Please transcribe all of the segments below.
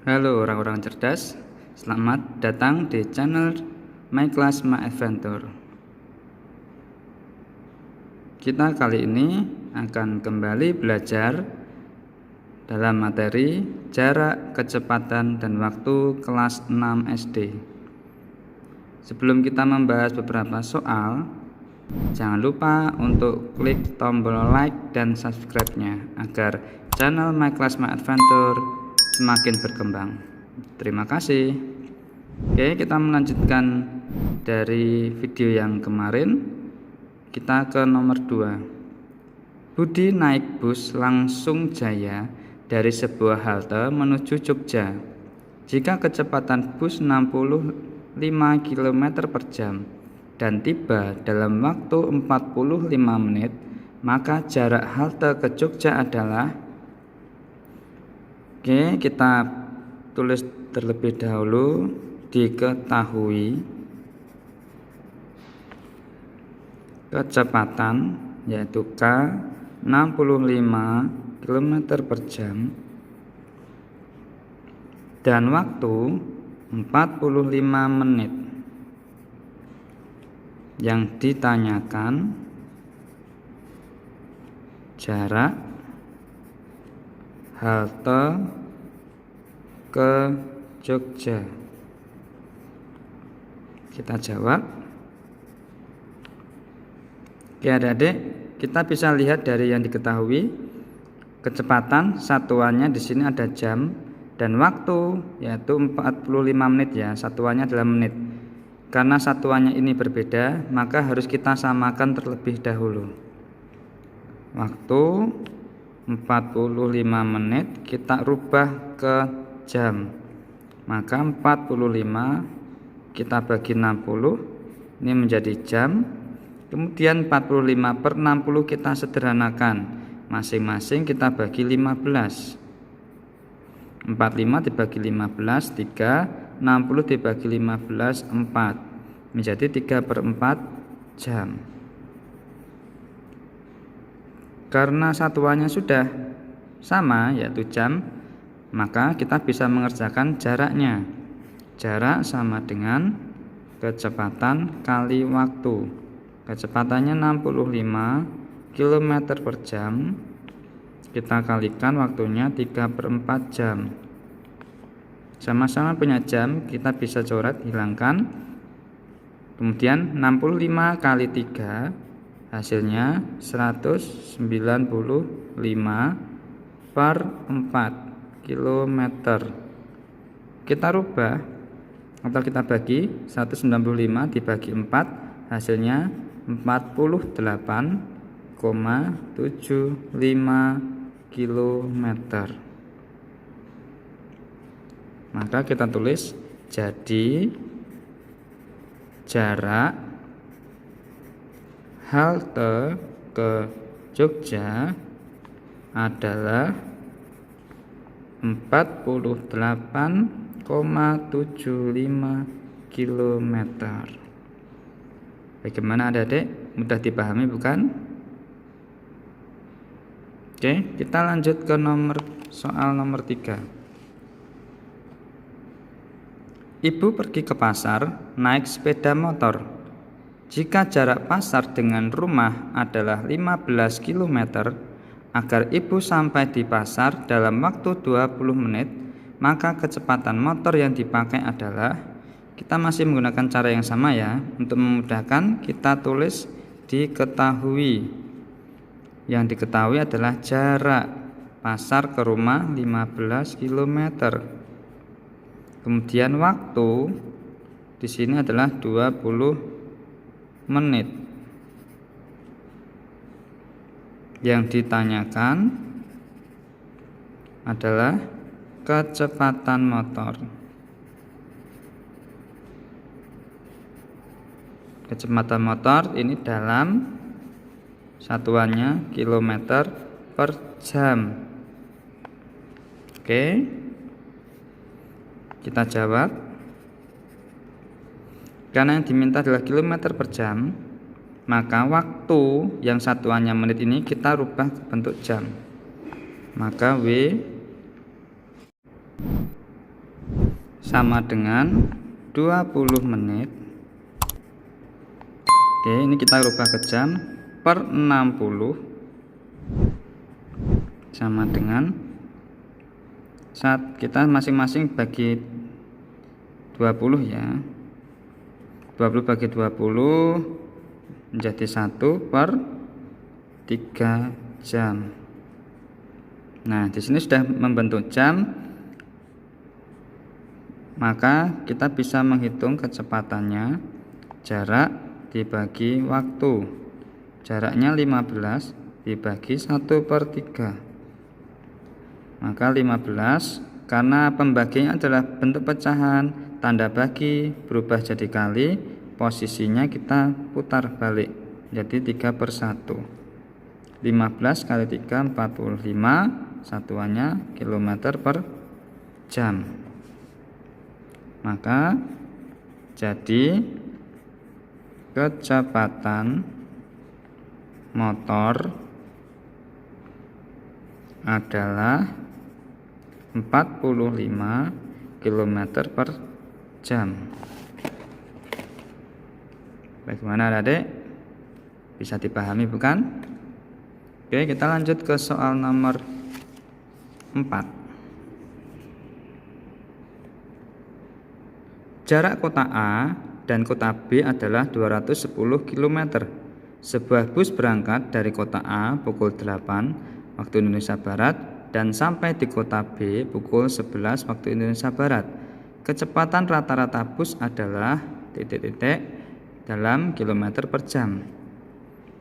Halo orang-orang cerdas, selamat datang di channel My Class My Adventure. Kita kali ini akan kembali belajar dalam materi jarak, kecepatan, dan waktu kelas 6 SD. Sebelum kita membahas beberapa soal, jangan lupa untuk klik tombol like dan subscribe-nya agar channel My Class My Adventure semakin berkembang. Terima kasih. Oke, kita melanjutkan dari video yang kemarin. Kita ke nomor 2. Budi naik bus Langsung Jaya dari sebuah halte menuju Jogja. Jika kecepatan bus 65 km per jam dan tiba dalam waktu 45 menit, maka jarak halte ke Jogja adalah. Oke, kita tulis terlebih dahulu diketahui kecepatan yaitu K 65 km per jam dan waktu 45 menit. Yang ditanyakan jarak halte ke Jogja. Kita jawab. Oke adik-adik, kita bisa lihat dari yang diketahui kecepatan satuannya di sini ada jam dan waktu yaitu 45 menit ya, satuannya adalah menit. Karena satuannya ini berbeda, maka harus kita samakan terlebih dahulu. Waktu 45 menit kita rubah ke jam, maka 45 kita bagi 60 ini menjadi jam. Kemudian 45 per 60 kita sederhanakan, masing-masing kita bagi 15. 45 dibagi 15 3, 60 dibagi 15 4, menjadi 3/4 jam. Karena satuannya sudah sama yaitu jam, maka kita bisa mengerjakan jaraknya. Jarak sama dengan kecepatan kali waktu. Kecepatannya 65 km per jam, kita kalikan waktunya 3/4 jam. Sama-sama punya jam, kita bisa coret, hilangkan. Kemudian 65 kali 3 hasilnya 195 per 4 km. Kita rubah atau kita bagi 195 dibagi 4 hasilnya 48,75 km. Maka kita tulis jadi jarak halte ke Jogja adalah 48,75 km. Bagaimana adik-adik? Mudah dipahami bukan? Oke, kita lanjut ke soal nomor 3. Ibu pergi ke pasar naik sepeda motor. Jika jarak pasar dengan rumah adalah 15 km, agar ibu sampai di pasar dalam waktu 20 menit, maka kecepatan motor yang dipakai adalah, kita masih menggunakan cara yang sama ya. Untuk memudahkan kita tulis diketahui. Yang diketahui adalah jarak pasar ke rumah 15 km. Kemudian waktu di sini adalah 20 menit. Yang ditanyakan adalah kecepatan motor. Kecepatan motor ini dalam satuannya kilometer per jam. Oke, kita jawab. Karena yang diminta adalah kilometer per jam, maka waktu yang satuannya menit ini kita rubah ke bentuk jam. Maka W sama dengan 20 menit. Oke, ini kita rubah ke jam, per 60 sama dengan saat kita masing-masing bagi 20 ya. 20 bagi 20 menjadi 1 per 3 jam. Nah, di sini sudah membentuk jam, maka kita bisa menghitung kecepatannya. Jarak dibagi waktu, jaraknya 15 dibagi 1/3, maka 15, karena pembagiannya adalah bentuk pecahan, tanda bagi berubah jadi kali, posisinya kita putar balik jadi 3/1. 15 kali 3 45, satuannya kilometer per jam. Maka jadi kecepatan motor adalah 45 km per jam. Bagaimana adik? Bisa dipahami bukan? Oke, kita lanjut ke soal nomor 4. Jarak kota A dan kota B adalah 210 km. Sebuah bus berangkat dari kota A pukul 8 waktu Indonesia Barat dan sampai di kota B pukul 11 waktu Indonesia Barat. Kecepatan rata-rata bus adalah dalam kilometer per jam.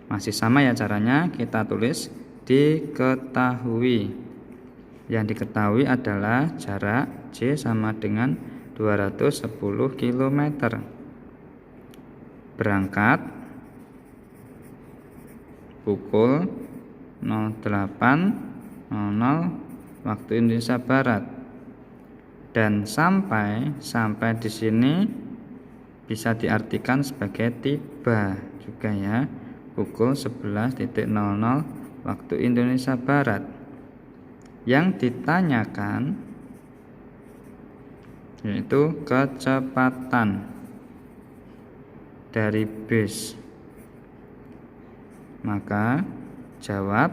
Masih sama ya caranya, kita tulis diketahui. Yang diketahui adalah jarak J sama dengan 210 km. Berangkat pukul 08.00 waktu Indonesia Barat dan sampai di sini bisa diartikan sebagai tiba juga ya, pukul 11.00 waktu Indonesia Barat. Yang ditanyakan yaitu kecepatan dari bus. Maka jawab,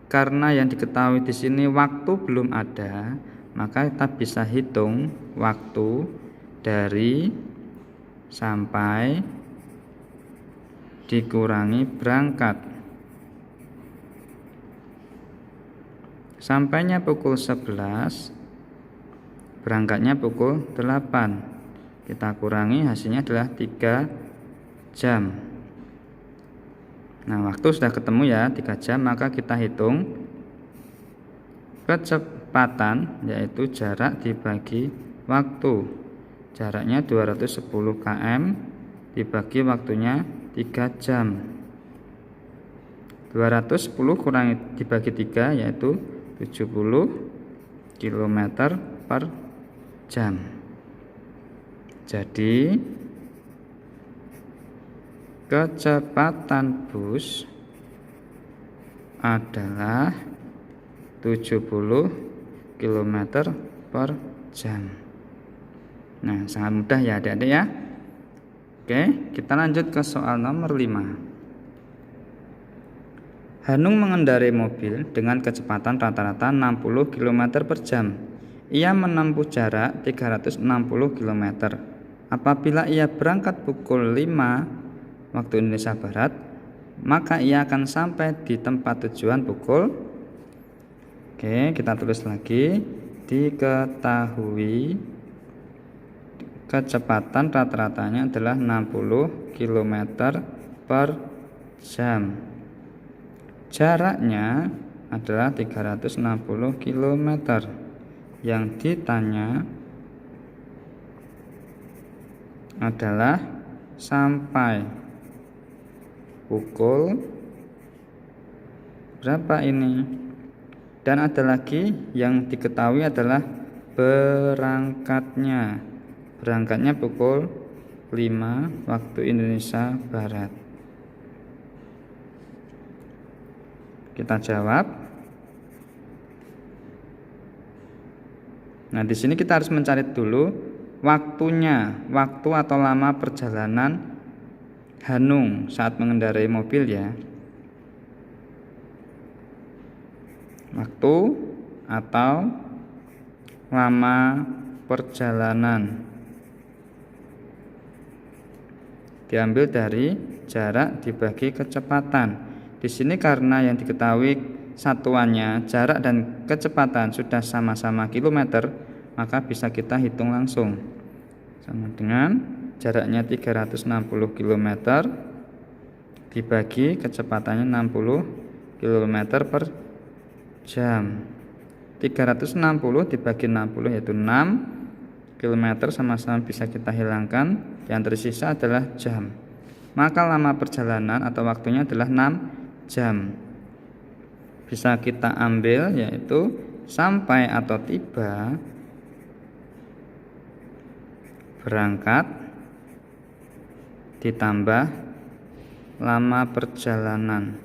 karena yang diketahui di sini waktu belum ada, maka kita bisa hitung waktu dari sampai dikurangi berangkat. Sampainya pukul 11, berangkatnya pukul 8. Kita kurangi, hasilnya adalah 3 jam. Nah, waktu sudah ketemu ya, 3 jam, maka kita hitung kecepatan, yaitu jarak dibagi waktu. Jaraknya 210 km dibagi waktunya 3 jam. 210 kurangi dibagi 3 yaitu 70 km per jam. Jadi kecepatan bus adalah 70 km per jam. Nah, sangat mudah ya adik-adik ya. Oke, kita lanjut ke soal nomor 5. Hanung mengendarai mobil dengan kecepatan rata-rata 60 km per jam. Ia menempuh jarak 360 km. Apabila ia berangkat pukul 5 waktu Indonesia Barat, maka ia akan sampai di tempat tujuan pukul. Oke, kita tulis lagi. Diketahui kecepatan rata-ratanya adalah 60 km per jam. Jaraknya adalah 360 km. Yang ditanya adalah sampai pukul berapa ini. Dan ada lagi yang diketahui adalah berangkatnya. Berangkatnya pukul 5 waktu Indonesia Barat. Kita jawab. Nah, di sini kita harus mencari dulu waktunya, waktu atau lama perjalanan Hanung saat mengendarai mobil ya. Waktu atau lama perjalanan diambil dari jarak dibagi kecepatan. Di sini karena yang diketahui satuannya jarak dan kecepatan sudah sama-sama kilometer, maka bisa kita hitung langsung. Sama dengan jaraknya 360 km dibagi kecepatannya 60 km per jam. 360 dibagi 60 yaitu 6 km, sama-sama bisa kita hilangkan. Yang tersisa adalah jam. Maka lama perjalanan atau waktunya adalah 6 jam. Bisa kita ambil yaitu sampai atau tiba, berangkat ditambah lama perjalanan,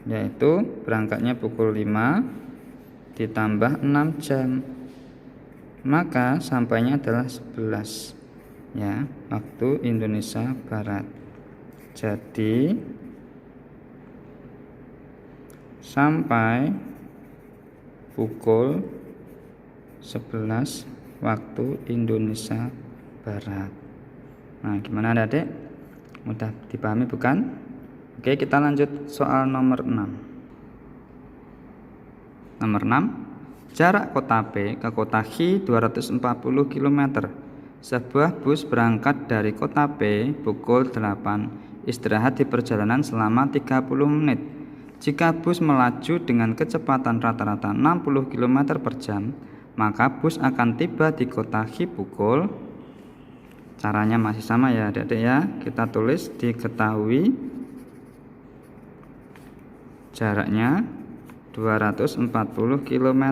yaitu berangkatnya pukul 5 ditambah 6 jam, maka sampainya adalah 11 ya, waktu Indonesia Barat. Jadi sampai pukul 11 waktu Indonesia Barat. Nah, gimana adik? Mudah dipahami bukan? Oke, kita lanjut soal nomor 6. Nomor 6, jarak kota P ke kota H 240 km. Sebuah bus berangkat dari kota P pukul 8, istirahat di perjalanan selama 30 menit. Jika bus melaju dengan kecepatan rata-rata 60 km per jam, maka bus akan tiba di kota H pukul, caranya masih sama ya adik-adik ya, kita tulis diketahui jaraknya 240 km.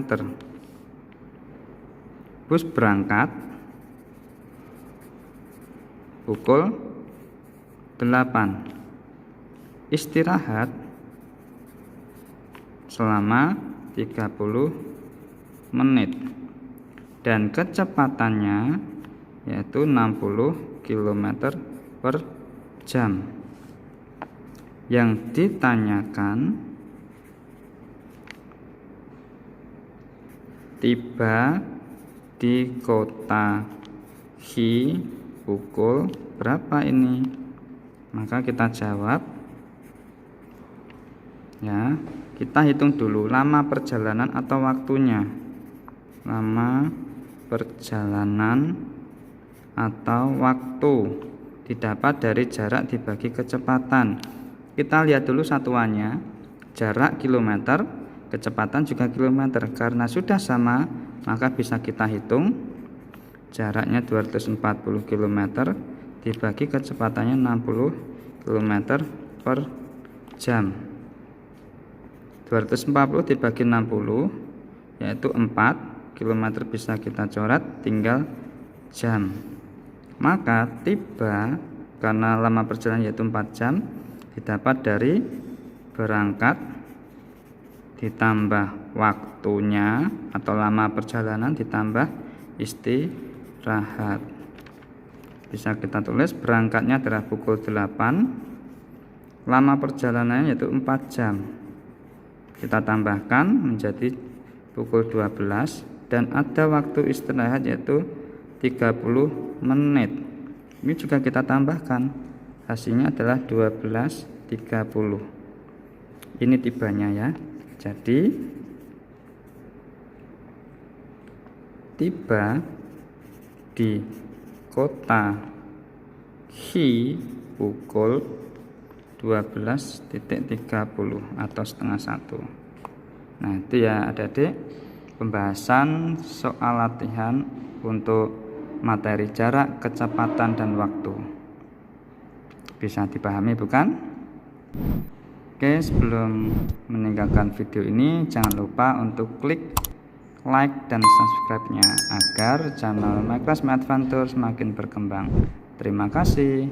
Bus berangkat pukul 8, istirahat selama 30 menit, dan kecepatannya yaitu 60 km per jam. Yang ditanyakan tiba di kota H pukul berapa ini? Maka kita jawab ya, kita hitung dulu lama perjalanan atau waktunya. Lama perjalanan atau waktu didapat dari jarak dibagi kecepatan. Kita lihat dulu satuannya, jarak kilometer, kecepatan juga kilometer. Karena sudah sama, maka bisa kita hitung jaraknya 240 km dibagi kecepatannya 60 km per jam. 240 dibagi 60 yaitu 4 km, bisa kita coret, tinggal jam. Maka tiba, karena lama perjalanan yaitu 4 jam, didapat dari berangkat ditambah waktunya atau lama perjalanan ditambah istirahat. Bisa kita tulis berangkatnya adalah pukul 8, lama perjalanannya yaitu 4 jam. Kita tambahkan menjadi pukul 12 dan ada waktu istirahat yaitu 30 menit. Ini juga kita tambahkan, hasilnya adalah 12.30. Ini tibanya ya. Jadi tiba di kota H pukul 12.30 atau setengah 1. Nah, itu ya adik-adik pembahasan soal latihan untuk materi jarak, kecepatan, dan waktu. Bisa dipahami bukan? Oke, sebelum meninggalkan video ini jangan lupa untuk klik like dan subscribe-nya agar channel My Class My Adventure semakin berkembang. Terima kasih.